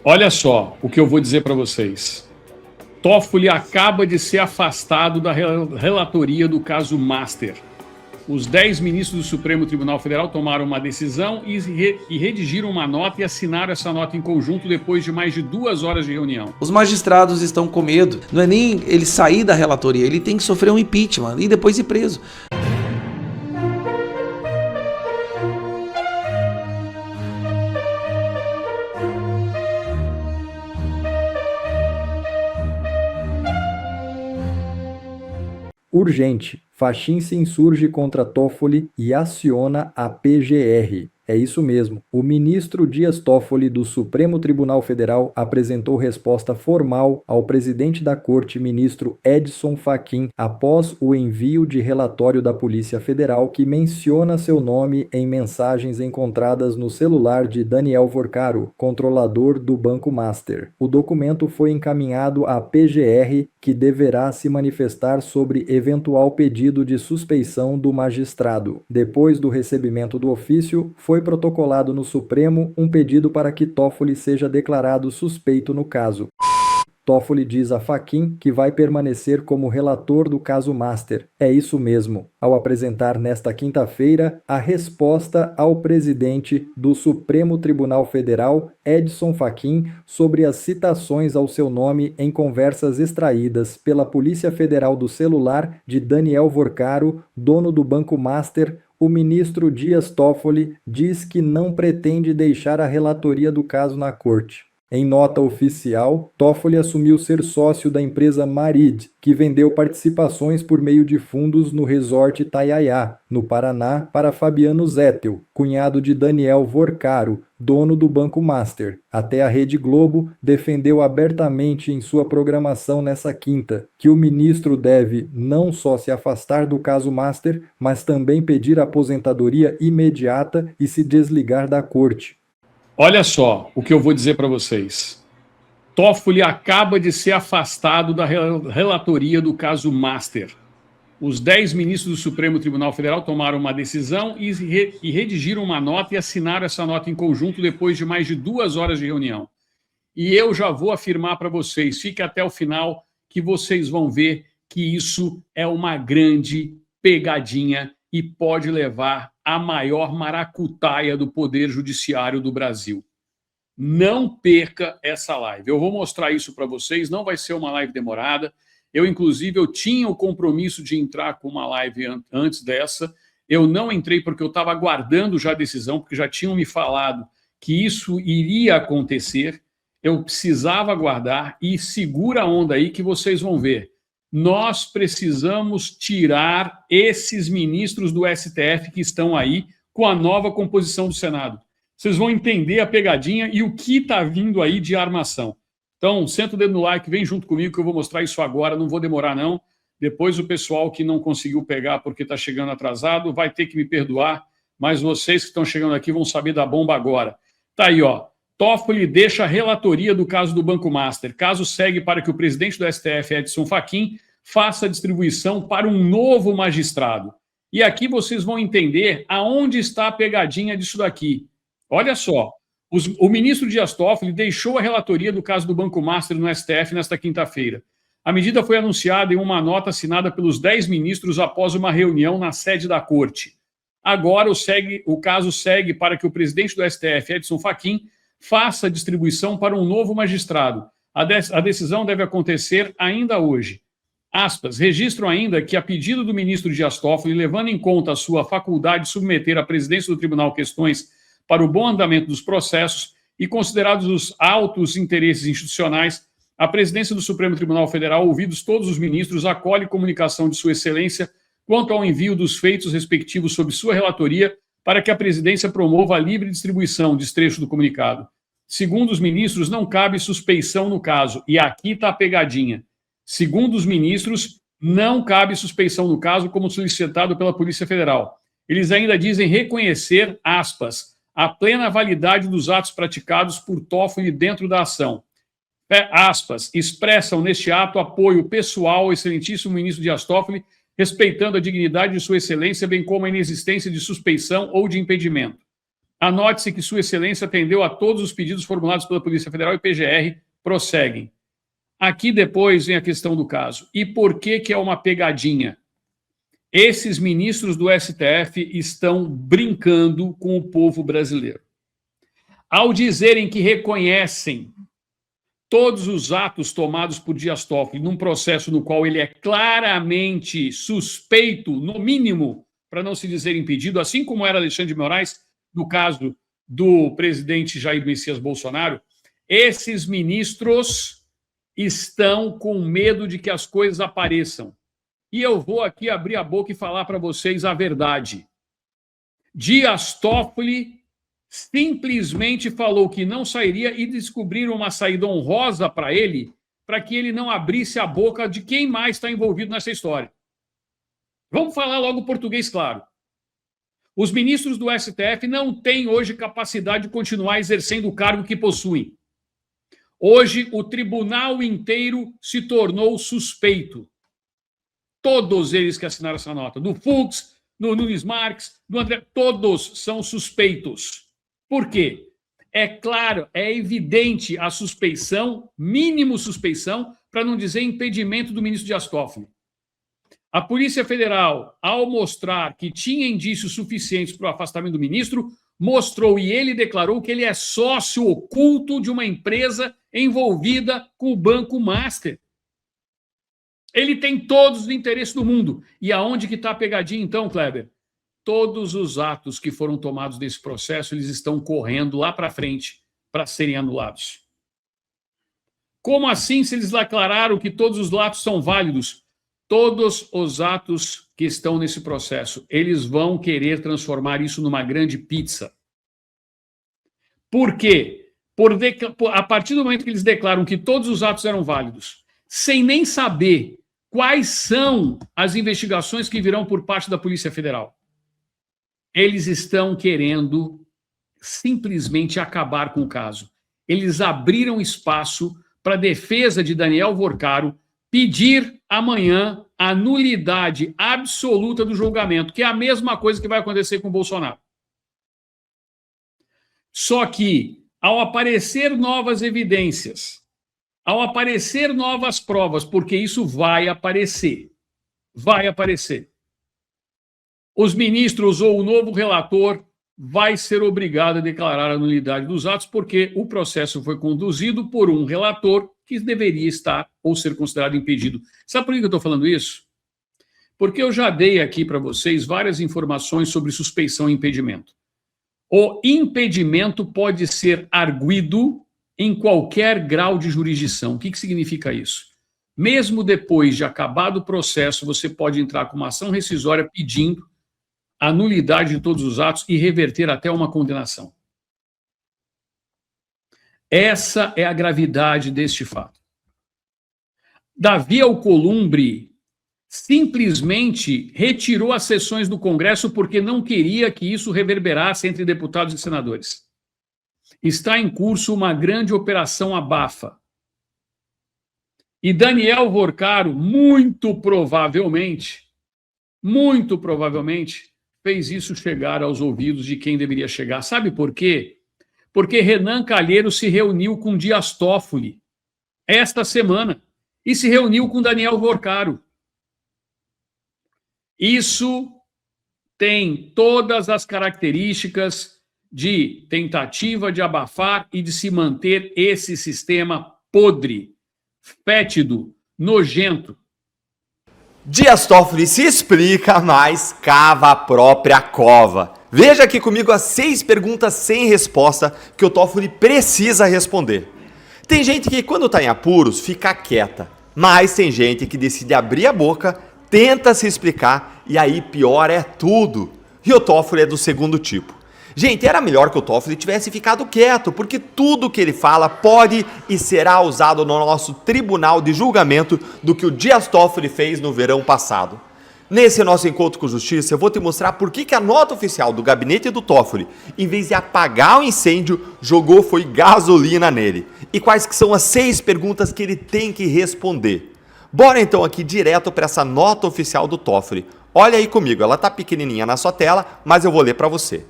Olha só o que eu vou dizer para vocês. Toffoli acaba de ser afastado da relatoria do caso Master. Os 10 ministros do Supremo Tribunal Federal tomaram uma decisão e redigiram uma nota e assinaram essa nota em conjunto depois de mais de 2 horas de reunião. Os magistrados estão com medo. Não é nem ele sair da relatoria, ele tem que sofrer um impeachment e depois ir preso. Urgente. Fachin se insurge contra Toffoli e aciona a PGR. É isso mesmo. O ministro Dias Toffoli do Supremo Tribunal Federal apresentou resposta formal ao presidente da Corte, ministro Edson Fachin, após o envio de relatório da Polícia Federal que menciona seu nome em mensagens encontradas no celular de Daniel Vorcaro, controlador do Banco Master. O documento foi encaminhado à PGR, que deverá se manifestar sobre eventual pedido de suspeição do magistrado. Depois do recebimento do ofício, foi protocolado no Supremo um pedido para que Toffoli seja declarado suspeito no caso. Toffoli diz a Fachin que vai permanecer como relator do caso Master. É isso mesmo, ao apresentar nesta quinta-feira a resposta ao presidente do Supremo Tribunal Federal, Edson Fachin, sobre as citações ao seu nome em conversas extraídas pela Polícia Federal do celular de Daniel Vorcaro, dono do Banco Master. O ministro Dias Toffoli diz que não pretende deixar a relatoria do caso na corte. Em nota oficial, Toffoli assumiu ser sócio da empresa Marid, que vendeu participações por meio de fundos no resort Itaiaiá, no Paraná, para Fabiano Zettel, cunhado de Daniel Vorcaro, dono do Banco Master. Até a Rede Globo defendeu abertamente em sua programação nessa quinta que o ministro deve não só se afastar do caso Master, mas também pedir aposentadoria imediata e se desligar da corte. Olha só o que eu vou dizer para vocês. Toffoli acaba de ser afastado da relatoria do caso Master. Os 10 ministros do Supremo Tribunal Federal tomaram uma decisão e redigiram uma nota e assinaram essa nota em conjunto depois de mais de 2 horas de reunião. E eu já vou afirmar para vocês, fique até o final, que vocês vão ver que isso é uma grande pegadinha e pode levar à maior maracutaia do Poder Judiciário do Brasil. Não perca essa live. Eu vou mostrar isso para vocês, não vai ser uma live demorada. Inclusive, eu tinha o compromisso de entrar com uma live antes dessa. Eu não entrei porque eu estava aguardando já a decisão, porque já tinham me falado que isso iria acontecer. Eu precisava aguardar e segura a onda aí que vocês vão ver. Nós precisamos tirar esses ministros do STF que estão aí com a nova composição do Senado. Vocês vão entender a pegadinha e o que está vindo aí de armação. Então, senta o dedo no like, vem junto comigo que eu vou mostrar isso agora, não vou demorar não. Depois o pessoal que não conseguiu pegar porque está chegando atrasado vai ter que me perdoar, mas vocês que estão chegando aqui vão saber da bomba agora. Tá aí, ó. Toffoli deixa a relatoria do caso do Banco Master. Caso segue para que o presidente do STF, Edson Fachin, faça a distribuição para um novo magistrado. E aqui vocês vão entender aonde está a pegadinha disso daqui. Olha só, o ministro Dias Toffoli deixou a relatoria do caso do Banco Master no STF nesta quinta-feira. A medida foi anunciada em uma nota assinada pelos 10 ministros após uma reunião na sede da Corte. Agora o caso segue para que o presidente do STF, Edson Fachin, faça a distribuição para um novo magistrado. A decisão deve acontecer ainda hoje. Aspas, registro ainda que, a pedido do ministro Dias Toffoli, levando em conta a sua faculdade de submeter à presidência do tribunal questões para o bom andamento dos processos e considerados os altos interesses institucionais, a presidência do Supremo Tribunal Federal, ouvidos todos os ministros, acolhe comunicação de Sua Excelência quanto ao envio dos feitos respectivos sob sua relatoria para que a presidência promova a livre distribuição, trecho do comunicado. Segundo os ministros, não cabe suspeição no caso, e aqui está a pegadinha. Segundo os ministros, não cabe suspeição no caso, como solicitado pela Polícia Federal. Eles ainda dizem reconhecer, aspas, a plena validade dos atos praticados por Toffoli dentro da ação. Aspas, expressam neste ato apoio pessoal ao excelentíssimo ministro Dias Toffoli, respeitando a dignidade de Sua Excelência, bem como a inexistência de suspeição ou de impedimento. Anote-se que Sua Excelência atendeu a todos os pedidos formulados pela Polícia Federal e PGR prosseguem. Aqui depois vem a questão do caso. E por que é uma pegadinha? Esses ministros do STF estão brincando com o povo brasileiro. Ao dizerem que reconhecem todos os atos tomados por Dias Toffoli num processo no qual ele é claramente suspeito, no mínimo, para não se dizer impedido, assim como era Alexandre de Moraes, no caso do presidente Jair Messias Bolsonaro, esses ministros estão com medo de que as coisas apareçam. E eu vou aqui abrir a boca e falar para vocês a verdade. Dias Toffoli simplesmente falou que não sairia e descobriram uma saída honrosa para ele, para que ele não abrisse a boca de quem mais está envolvido nessa história. Vamos falar logo português claro. Os ministros do STF não têm hoje capacidade de continuar exercendo o cargo que possuem. Hoje, o tribunal inteiro se tornou suspeito. Todos eles que assinaram essa nota, do Fux, do Nunes Marques, do André, todos são suspeitos. Por quê? É claro, é evidente a suspeição, mínimo suspeição, para não dizer impedimento do ministro Dias Toffoli. A Polícia Federal, ao mostrar que tinha indícios suficientes para o afastamento do ministro, mostrou e ele declarou que ele é sócio oculto de uma empresa envolvida com o Banco Master. Ele tem todos os interesses do mundo. E aonde que está a pegadinha então, Kleber? Todos os atos que foram tomados desse processo, eles estão correndo lá para frente para serem anulados. Como assim, se eles declararam que todos os atos são válidos? Todos os atos que estão nesse processo, eles vão querer transformar isso numa grande pizza. Por quê? A partir do momento que eles declaram que todos os atos eram válidos, sem nem saber quais são as investigações que virão por parte da Polícia Federal, eles estão querendo simplesmente acabar com o caso. Eles abriram espaço para a defesa de Daniel Vorcaro pedir amanhã a nulidade absoluta do julgamento, que é a mesma coisa que vai acontecer com o Bolsonaro. Só que, ao aparecer novas evidências, ao aparecer novas provas, porque isso vai aparecer, os ministros ou o novo relator vai ser obrigado a declarar a nulidade dos atos, porque o processo foi conduzido por um relator que deveria estar ou ser considerado impedido. Sabe por que eu estou falando isso? Porque eu já dei aqui para vocês várias informações sobre suspeição e impedimento. O impedimento pode ser arguido em qualquer grau de jurisdição. O que significa isso? Mesmo depois de acabado o processo, você pode entrar com uma ação rescisória pedindo a nulidade de todos os atos e reverter até uma condenação. Essa é a gravidade deste fato. Davi Alcolumbre simplesmente retirou as sessões do Congresso porque não queria que isso reverberasse entre deputados e senadores. Está em curso uma grande operação abafa. E Daniel Vorcaro, muito provavelmente, fez isso chegar aos ouvidos de quem deveria chegar. Sabe por quê? Porque Renan Calheiros se reuniu com Dias Toffoli esta semana e se reuniu com Daniel Vorcaro. Isso tem todas as características de tentativa de abafar e de se manter esse sistema podre, fétido, nojento. Dias Toffoli se explica, mas cava a própria cova. Veja aqui comigo as 6 perguntas sem resposta que o Toffoli precisa responder. Tem gente que, quando está em apuros, fica quieta. Mas tem gente que decide abrir a boca, tenta se explicar e aí pior é tudo. E o Toffoli é do segundo tipo. Gente, era melhor que o Toffoli tivesse ficado quieto, porque tudo que ele fala pode e será usado no nosso tribunal de julgamento do que o Dias Toffoli fez no verão passado. Nesse nosso encontro com justiça, eu vou te mostrar por que a nota oficial do gabinete do Toffoli, em vez de apagar o incêndio, jogou foi gasolina nele. E quais que são as 6 perguntas que ele tem que responder. Bora então aqui direto para essa nota oficial do Toffoli. Olha aí comigo, ela tá pequenininha na sua tela, mas eu vou ler para você.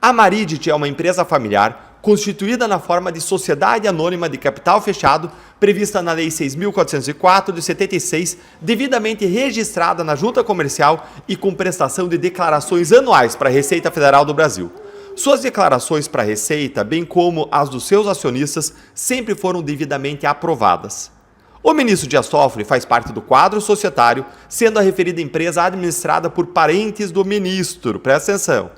A Maridit é uma empresa familiar constituída na forma de sociedade anônima de capital fechado, prevista na Lei 6.404 de 76, devidamente registrada na Junta Comercial e com prestação de declarações anuais para a Receita Federal do Brasil. Suas declarações para a Receita, bem como as dos seus acionistas, sempre foram devidamente aprovadas. O ministro Dias Toffoli faz parte do quadro societário, sendo a referida empresa administrada por parentes do ministro. Presta atenção.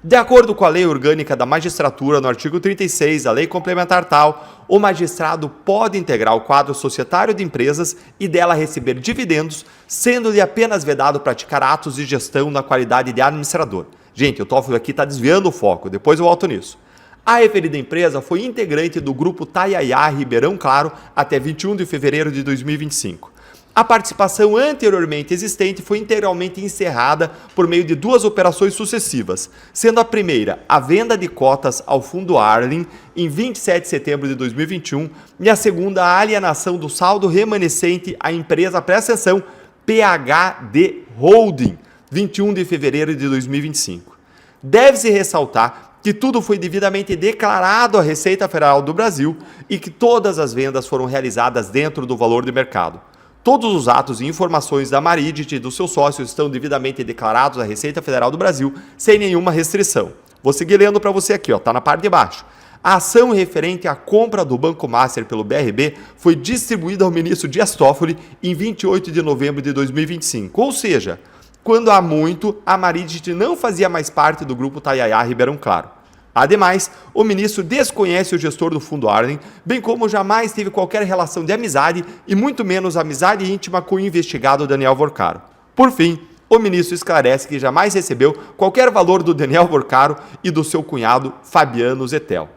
De acordo com a Lei Orgânica da Magistratura, no artigo 36 da Lei Complementar tal, o magistrado pode integrar o quadro societário de empresas e dela receber dividendos, sendo-lhe apenas vedado praticar atos de gestão na qualidade de administrador. Gente, o Toffoli aqui está desviando o foco, depois eu volto nisso. A referida empresa foi integrante do grupo Tayayá Ribeirão Claro até 21 de fevereiro de 2025. A participação anteriormente existente foi integralmente encerrada por meio de duas operações sucessivas, sendo a primeira a venda de cotas ao Fundo Arlen em 27 de setembro de 2021 e a segunda a alienação do saldo remanescente à empresa, presta atenção, PHD Holding, 21 de fevereiro de 2025. Deve-se ressaltar que tudo foi devidamente declarado à Receita Federal do Brasil e que todas as vendas foram realizadas dentro do valor de mercado. Todos os atos e informações da Maridit e dos seus sócios estão devidamente declarados à Receita Federal do Brasil, sem nenhuma restrição. Vou seguir lendo para você aqui, tá na parte de baixo. A ação referente à compra do Banco Master pelo BRB foi distribuída ao ministro Dias Toffoli em 28 de novembro de 2025, ou seja, quando há muito a Maridit não fazia mais parte do grupo Tayayá Ribeirão Claro. Ademais, o ministro desconhece o gestor do Fundo Arlen, bem como jamais teve qualquer relação de amizade e muito menos amizade íntima com o investigado Daniel Vorcaro. Por fim, o ministro esclarece que jamais recebeu qualquer valor do Daniel Vorcaro e do seu cunhado Fabiano Zettel.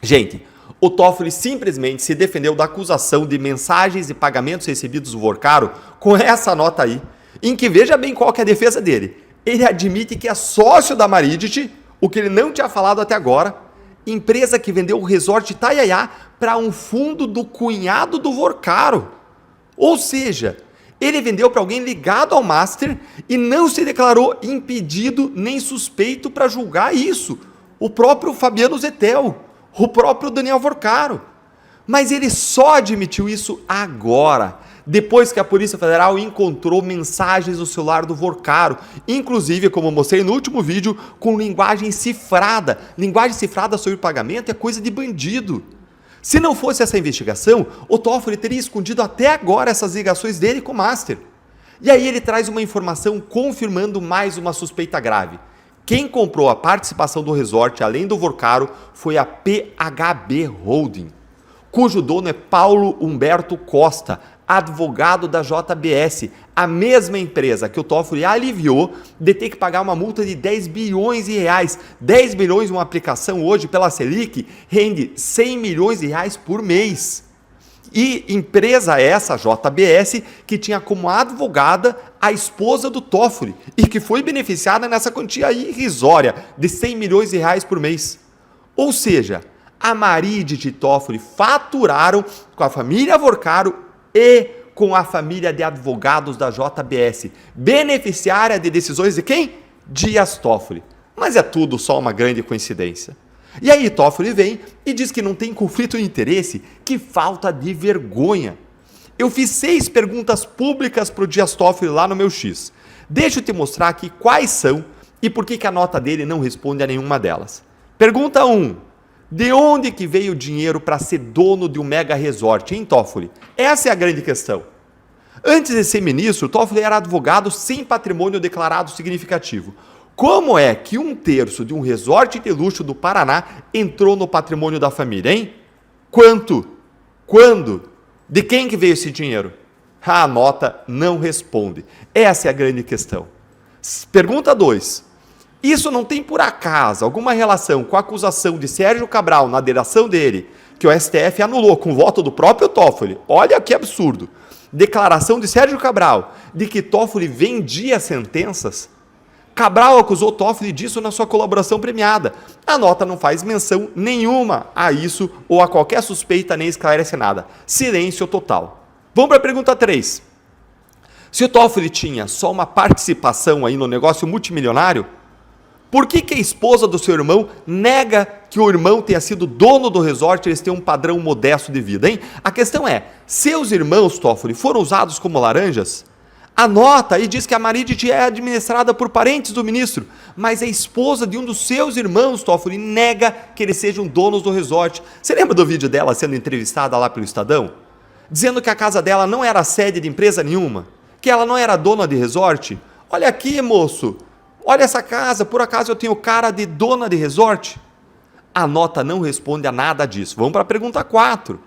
Gente, o Toffoli simplesmente se defendeu da acusação de mensagens e pagamentos recebidos do Vorcaro com essa nota aí, em que veja bem qual que é a defesa dele. Ele admite que é sócio da Maridit, o que ele não tinha falado até agora, empresa que vendeu o resort Tayayá para um fundo do cunhado do Vorcaro. Ou seja, ele vendeu para alguém ligado ao Master e não se declarou impedido nem suspeito para julgar isso. O próprio Fabiano Zettel, o próprio Daniel Vorcaro. Mas ele só admitiu isso agora, depois que a Polícia Federal encontrou mensagens no celular do Vorcaro, inclusive, como eu mostrei no último vídeo, com linguagem cifrada. Linguagem cifrada sobre pagamento é coisa de bandido. Se não fosse essa investigação, o Toffoli teria escondido até agora essas ligações dele com o Master. E aí ele traz uma informação confirmando mais uma suspeita grave. Quem comprou a participação do resort, além do Vorcaro, foi a PHB Holding, cujo dono é Paulo Humberto Costa, advogado da JBS, a mesma empresa que o Toffoli aliviou de ter que pagar uma multa de 10 bilhões de reais. 10 bilhões uma aplicação hoje pela Selic rende 100 milhões de reais por mês. E empresa essa, JBS, que tinha como advogada a esposa do Toffoli e que foi beneficiada nessa quantia irrisória de 100 milhões de reais por mês. Ou seja, a Maridit e Toffoli faturaram com a família Vorcaro e com a família de advogados da JBS, beneficiária de decisões de quem? Dias Toffoli. Mas é tudo só uma grande coincidência. E aí Toffoli vem e diz que não tem conflito de interesse, que falta de vergonha. Eu fiz 6 perguntas públicas para o Dias Toffoli lá no meu X. Deixa eu te mostrar aqui quais são e por que a nota dele não responde a nenhuma delas. Pergunta 1. De onde que veio o dinheiro para ser dono de um mega resort, hein, Toffoli? Essa é a grande questão. Antes de ser ministro, Toffoli era advogado sem patrimônio declarado significativo. Como é que 1/3 de um resort de luxo do Paraná entrou no patrimônio da família, hein? Quanto? Quando? De quem que veio esse dinheiro? A nota não responde. Essa é a grande questão. Pergunta 2. Isso não tem por acaso alguma relação com a acusação de Sérgio Cabral na delação dele, que o STF anulou com o voto do próprio Toffoli? Olha que absurdo. Declaração de Sérgio Cabral de que Toffoli vendia sentenças. Cabral acusou Toffoli disso na sua colaboração premiada. A nota não faz menção nenhuma a isso ou a qualquer suspeita nem esclarece nada. Silêncio total. Vamos para a pergunta 3. Se o Toffoli tinha só uma participação aí no negócio multimilionário, Por que a esposa do seu irmão nega que o irmão tenha sido dono do resort e eles têm um padrão modesto de vida, hein? A questão é, seus irmãos, Toffoli, foram usados como laranjas? Anota e diz que a Maridice é administrada por parentes do ministro, mas a esposa de um dos seus irmãos, Toffoli, nega que eles sejam donos do resort. Você lembra do vídeo dela sendo entrevistada lá pelo Estadão? Dizendo que a casa dela não era sede de empresa nenhuma, que ela não era dona de resort? Olha aqui, moço. Olha essa casa, por acaso eu tenho cara de dona de resort? A nota não responde a nada disso. Vamos para a pergunta 4.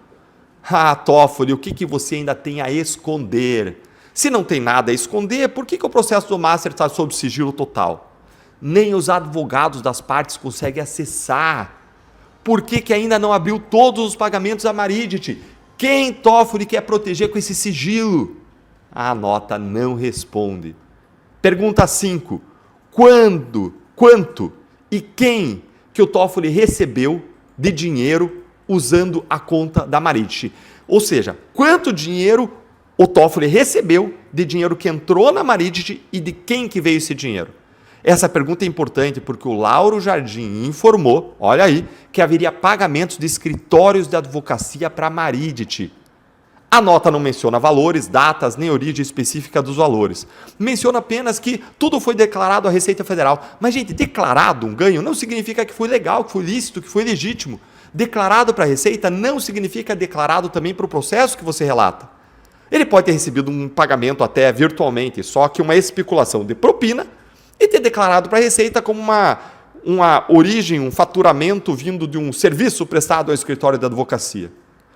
Ah, Toffoli, o que você ainda tem a esconder? Se não tem nada a esconder, por que o processo do Master está sob sigilo total? Nem os advogados das partes conseguem acessar. Por que ainda não abriu todos os pagamentos da Maridice? Quem, Toffoli, quer proteger com esse sigilo? A nota não responde. Pergunta 5. Quanto e quem que o Toffoli recebeu de dinheiro usando a conta da Maridice? Ou seja, quanto dinheiro o Toffoli recebeu de dinheiro que entrou na Maridice e de quem que veio esse dinheiro? Essa pergunta é importante porque o Lauro Jardim informou, olha aí, que haveria pagamentos de escritórios de advocacia para a Maridice. A nota não menciona valores, datas, nem origem específica dos valores. Menciona apenas que tudo foi declarado à Receita Federal. Mas, gente, declarado um ganho não significa que foi legal, que foi lícito, que foi legítimo. Declarado para a Receita não significa declarado também para o processo que você relata. Ele pode ter recebido um pagamento até virtualmente, só que uma especulação de propina, e ter declarado para a Receita como uma origem, um faturamento vindo de um serviço prestado ao escritório de advocacia.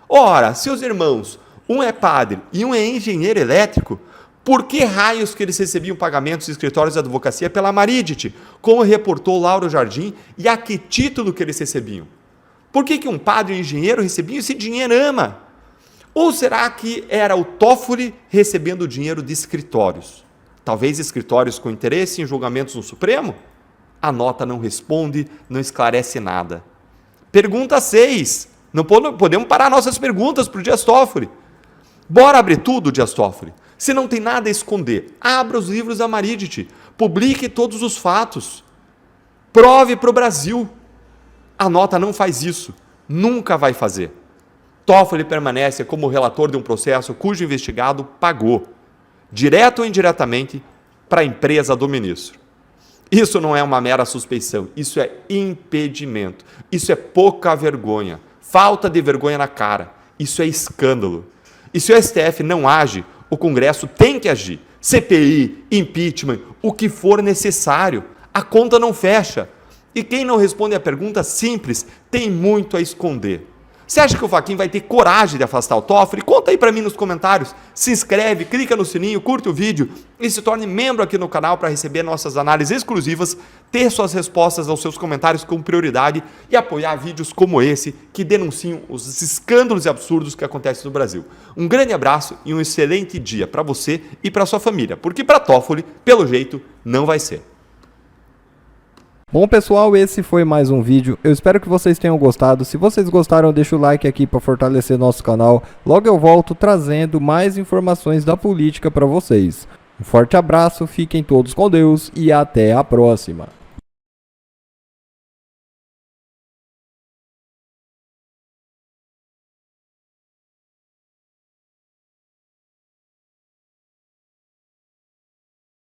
Ora, seus irmãos, um é padre e um é engenheiro elétrico, por que raios que eles recebiam pagamentos de escritórios de advocacia pela Maridice, como reportou Lauro Jardim, e a que título que eles recebiam? Por que um padre e um engenheiro recebiam esse dinheirama? Ou será que era o Toffoli recebendo dinheiro de escritórios? Talvez escritórios com interesse em julgamentos no Supremo? A nota não responde, não esclarece nada. Pergunta 6. Não podemos parar nossas perguntas para o Dias Toffoli. Bora abrir tudo, Dias Toffoli. Se não tem nada a esconder, abra os livros da Maridice, publique todos os fatos, prove para o Brasil. A nota não faz isso, nunca vai fazer. Toffoli permanece como relator de um processo cujo investigado pagou, direto ou indiretamente, para a empresa do ministro. Isso não é uma mera suspeição, isso é impedimento, isso é pouca vergonha, falta de vergonha na cara, isso é escândalo. E se o STF não age, o Congresso tem que agir. CPI, impeachment, o que for necessário. A conta não fecha. E quem não responde a pergunta simples tem muito a esconder. Você acha que o Fachin vai ter coragem de afastar o Toffoli? Conta aí para mim nos comentários. Se inscreve, clica no sininho, curte o vídeo e se torne membro aqui no canal para receber nossas análises exclusivas, ter suas respostas aos seus comentários com prioridade e apoiar vídeos como esse que denunciam os escândalos e absurdos que acontecem no Brasil. Um grande abraço e um excelente dia para você e para sua família, porque para Toffoli, pelo jeito, não vai ser. Bom pessoal, esse foi mais um vídeo, eu espero que vocês tenham gostado. Se vocês gostaram, deixa o like aqui para fortalecer nosso canal. Logo eu volto trazendo mais informações da política para vocês. Um forte abraço, fiquem todos com Deus e até a próxima.